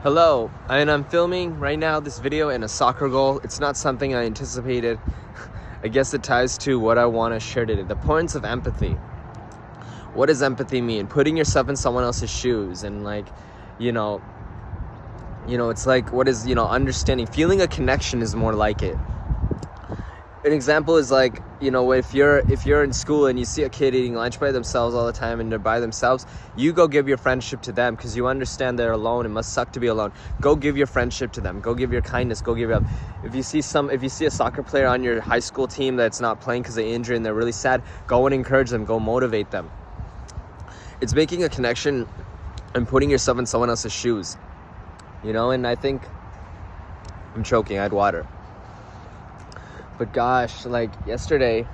Hello, and I'm filming right now this video in a soccer goal. It's not something I anticipated. I guess it ties to what I want to share today. The importance of empathy. What does empathy mean? Putting yourself in someone else's shoes and you know, it's like what is, understanding. Feeling a connection is more like it. An example is if you're in school and you see a kid eating lunch by themselves all the time and they're by themselves, you go give your friendship to them because you understand they're alone. It must suck to be alone. Go give your friendship to them. Go give your kindness. Go give your help. If you see a soccer player on your high school team that's not playing because of injury and they're really sad, go and encourage them. Go motivate them. It's making a connection and putting yourself in someone else's shoes. And I think I'm choking. I had water. But gosh, yesterday,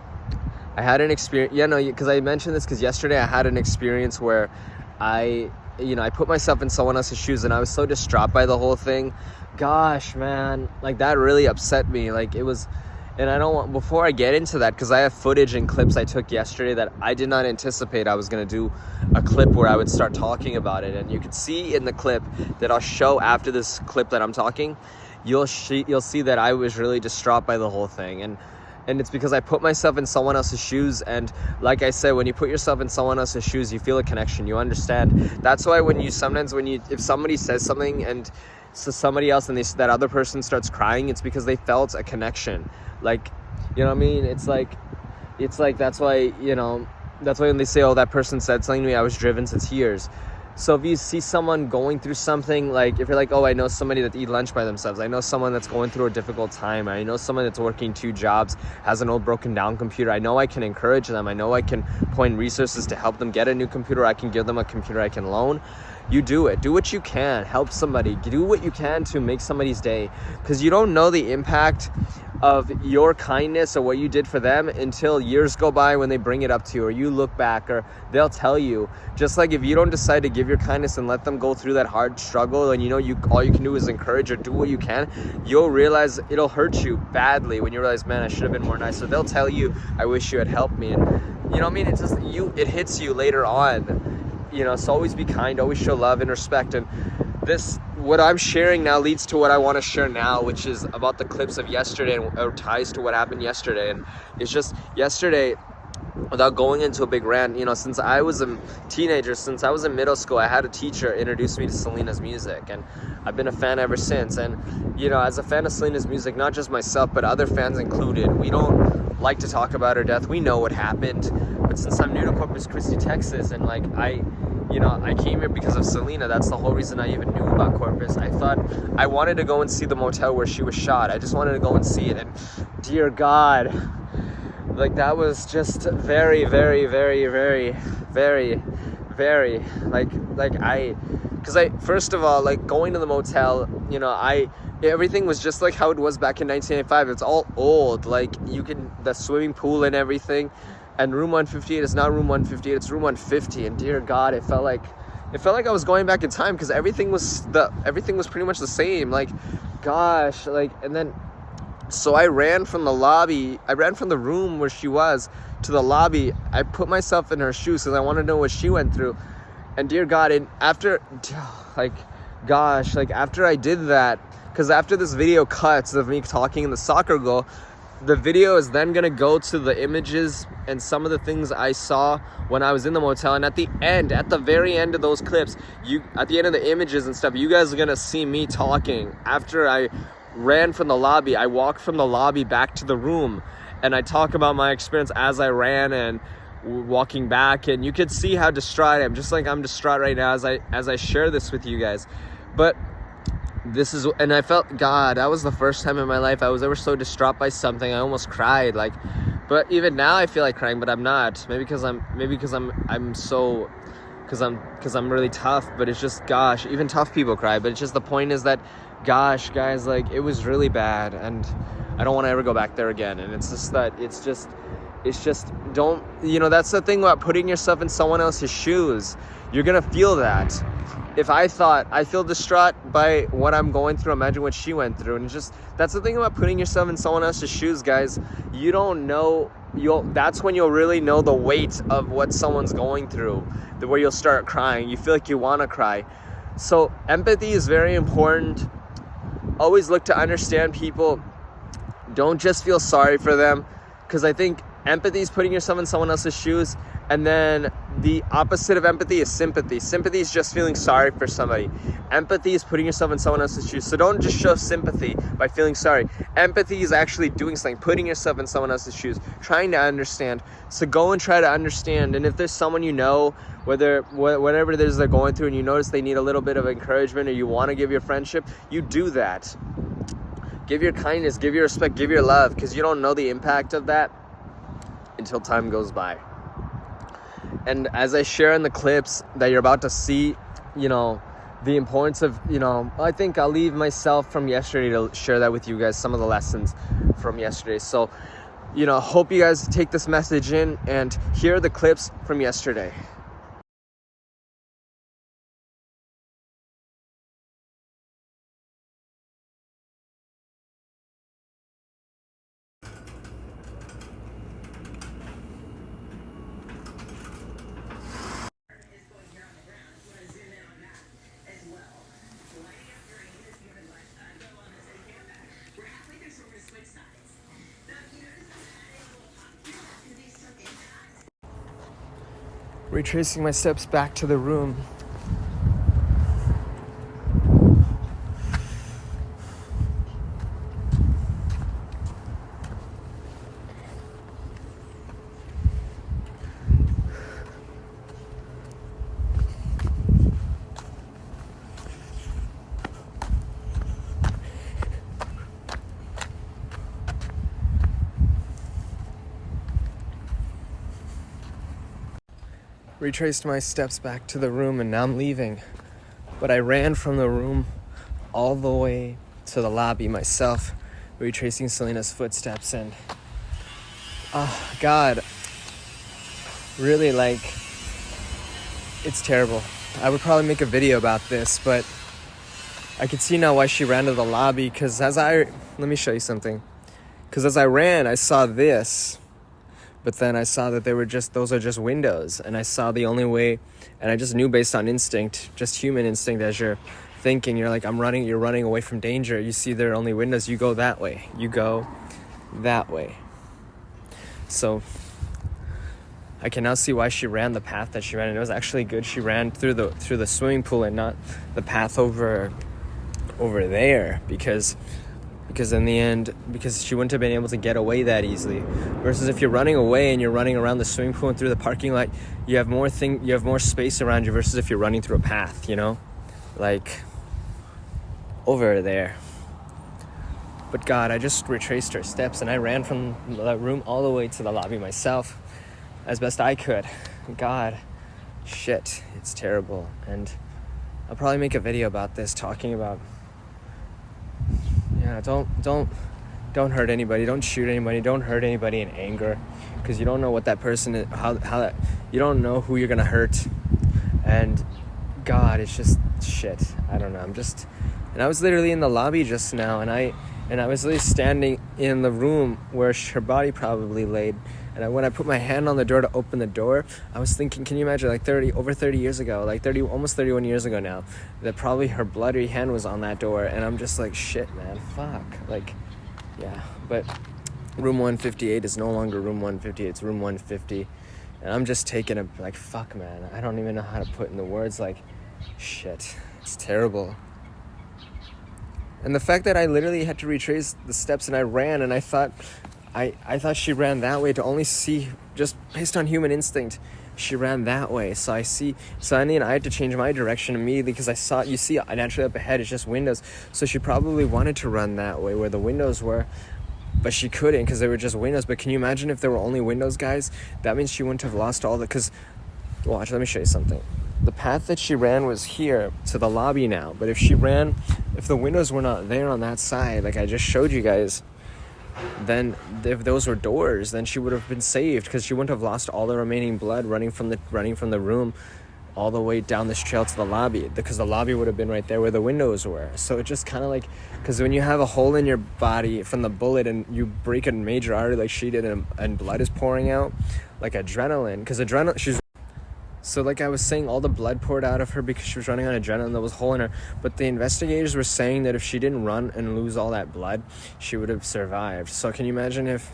I had an experience, because I mentioned this because yesterday I had an experience where I put myself in someone else's shoes and I was so distraught by the whole thing. Gosh, man, that really upset me. Before I get into that, because I have footage and clips I took yesterday that I did not anticipate I was going to do a clip where I would start talking about it. And you can see in the clip that I'll show after this clip that I'm talking, you'll see that I was really distraught by the whole thing. And it's because I put myself in someone else's shoes. And like I said, when you put yourself in someone else's shoes, you feel a connection, you understand. That's why if somebody says something and to somebody else and that other person starts crying, it's because they felt a connection. It's like that's why when they say, oh, that person said something to me, I was driven to tears. So if you see someone going through something, if you're like, oh, I know somebody that eat lunch by themselves, I know someone that's going through a difficult time, I know someone that's working 2 jobs, has an old broken down computer, I know I can encourage them, I know I can point resources to help them get a new computer, I can give them a computer I can loan. You do it. Do what you can. Help somebody. Do what you can to make somebody's day, because you don't know the impact of your kindness or what you did for them until years go by when they bring it up to you, or you look back, or they'll tell you. Just like if you don't decide to give your kindness and let them go through that hard struggle, and all you can do is encourage or do what you can, you'll realize it'll hurt you badly when you realize, man, I should have been more nice. So they'll tell you, I wish you had helped me. And it's just it hits you later on. So always be kind, always show love and respect. And what I'm sharing now leads to what I want to share now, which is about the clips of yesterday and ties to what happened yesterday. And it's just yesterday, without going into a big rant, since I was a teenager, since I was in middle school, I had a teacher introduce me to Selena's music, and I've been a fan ever since. And as a fan of Selena's music, not just myself but other fans included, we don't like to talk about her death. We know what happened, but since I'm new to Corpus Christi, Texas, and I came here because of Selena. That's the whole reason I even knew about Corpus. I thought I wanted to go and see the motel where she was shot. I just wanted to go and see it. And dear God, that was just very, very, very, very, very, very, first of all, going to the motel, everything was just like how it was back in 1985. It's all old. The swimming pool and everything. And room 158 is not room 158, it's room 150. And dear God, it felt like I was going back in time, because everything was pretty much the same. And then so I ran from the room where she was to the lobby. I put myself in her shoes because I want to know what she went through. And dear God, after I did that, because after this video cuts of me talking in the soccer goal, the video is then going to go to the images and some of the things I saw when I was in the motel. And at the very end of those clips, at the end of the images and stuff, you guys are going to see me talking. After I ran from the lobby, I walked from the lobby back to the room, and I talk about my experience as I ran and walking back. And you could see how distraught I am, just like I'm distraught right now as I share this with you guys. But and I felt, God, that was the first time in my life I was ever so distraught by something. I almost cried. But even now I feel like crying, but I'm not. Maybe because I'm really tough. But it's just, gosh, even tough people cry. But it's just, the point is that, gosh, guys, it was really bad, and I don't want to ever go back there again. And it's just don't, that's the thing about putting yourself in someone else's shoes. You're gonna feel that. If I thought I feel distraught by what I'm going through, imagine what she went through. And that's the thing about putting yourself in someone else's shoes, guys. You don't know, that's when you'll really know the weight of what someone's going through, where you'll start crying. You feel like you want to cry. So empathy is very important. Always look to understand people. Don't just feel sorry for them, because I think empathy is putting yourself in someone else's shoes, and then the opposite of empathy is sympathy. Sympathy is just feeling sorry for somebody. Empathy is putting yourself in someone else's shoes. So don't just show sympathy by feeling sorry. Empathy is actually doing something, putting yourself in someone else's shoes, trying to understand. So go and try to understand. And if there's someone you know, whatever it is they're going through, and you notice they need a little bit of encouragement, or you want to give your friendship, you do that. Give your kindness, give your respect, give your love, because you don't know the impact of that until time goes by. And as I share in the clips that you're about to see, you know, the importance of, you know, I think I'll leave myself from yesterday to share that with you guys, some of the lessons from yesterday. So, you know, hope you guys take this message in, and here are the clips from yesterday. Retracing my steps back to the room. Retraced my steps back to the room, and now I'm leaving. But I ran from the room all the way to the lobby myself, retracing Selena's footsteps, and oh God, really, like, it's terrible. I would probably make a video about this, but I could see now why she ran to the lobby, because let me show you something. Because as I ran, I saw this, but then I saw that those are just windows, and I saw the only way, and I just knew based on instinct, just human instinct, as you're thinking, you're like, you're running away from danger. You see there are only windows, you go that way. You go that way. So I can now see why she ran the path that she ran, and it was actually good she ran through the swimming pool and not the path over there, because in the end, because she wouldn't have been able to get away that easily. Versus if you're running away and you're running around the swimming pool and through the parking lot, you have more space around you, versus if you're running through a path, you know, like over there. But God, I just retraced her steps, and I ran from the room all the way to the lobby myself as best I could. God, shit, it's terrible. And I'll probably make a video about this, talking about, yeah, don't hurt anybody, don't shoot anybody, don't hurt anybody in anger, because you don't know what that person is, you don't know who you're gonna hurt. And God, it's just shit. I don't know. And I was literally in the lobby just now, and I was literally standing in the room where her body probably laid. And when I put my hand on the door to open the door, I was thinking, can you imagine, like over 30 years ago, like almost 31 years ago now, that probably her bloody hand was on that door. And I'm just like, shit, man, fuck. Like, yeah. But room 158 is no longer room 158, it's room 150. And I'm just taking a, like, fuck, man. I don't even know how to put in the words, like, shit. It's terrible. And the fact that I literally had to retrace the steps, and I ran, and I thought she ran that way, to only see, just based on human instinct, she ran that way. So I had to change my direction immediately, because you see naturally up ahead, it's just windows. So she probably wanted to run that way where the windows were, but she couldn't, because they were just windows. But can you imagine if there were only windows, guys? That means she wouldn't have lost all the, because, watch, let me show you something. The path that she ran was here to the lobby now, but if the windows were not there on that side, like I just showed you guys, then if those were doors, then she would have been saved, because she wouldn't have lost all the remaining blood running from the room all the way down this trail to the lobby, because the lobby would have been right there where the windows were. So it just kind of like, because when you have a hole in your body from the bullet and you break a major artery like she did, and blood is pouring out, like adrenaline, because So like I was saying, all the blood poured out of her because she was running on adrenaline. There was a hole in her. But the investigators were saying that if she didn't run and lose all that blood, she would have survived. So can you imagine if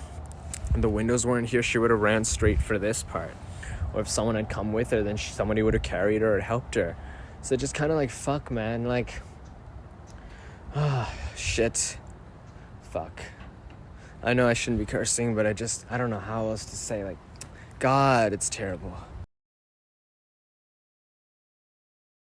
the windows weren't here, she would have ran straight for this part. Or if someone had come with her, then somebody would have carried her or helped her. So just kind of like, fuck, man. Like, shit. Fuck. I know I shouldn't be cursing, but I don't know how else to say. Like, God, it's terrible.